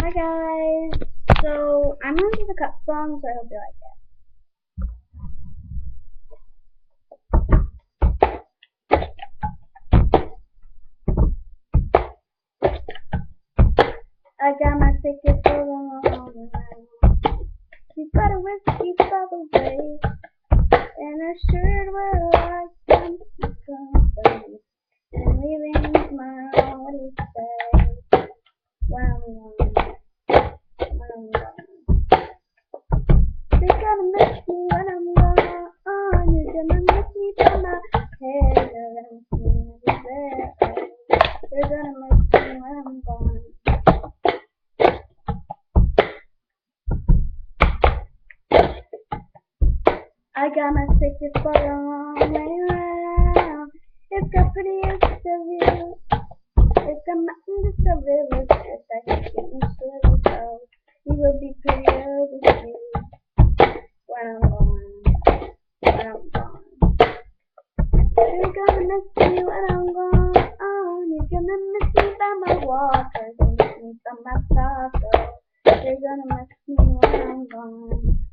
Hi guys. So I'm gonna do the cut song, so I hope you like it. I got my ticket for the long run. She's got a whiskey by the way, and her shirt will like some company. And leaving tomorrow, what do you say? When I'm gone, when I'm gone. You're gonna miss me when I'm gone. You're gonna miss me from my head. You're gonna miss me everywhere. You're gonna miss me when I'm gone. I got my ticket for the long way round. It's got prettiest of views. It's got mountains to rivers. It's like a skinny sugar so you will be prettier with you when I'm gone. When I'm gone. You're gonna miss me when I'm gone. You're gonna miss me by my walkers. You're gonna miss me by my tacos. You're gonna miss me when I'm gone.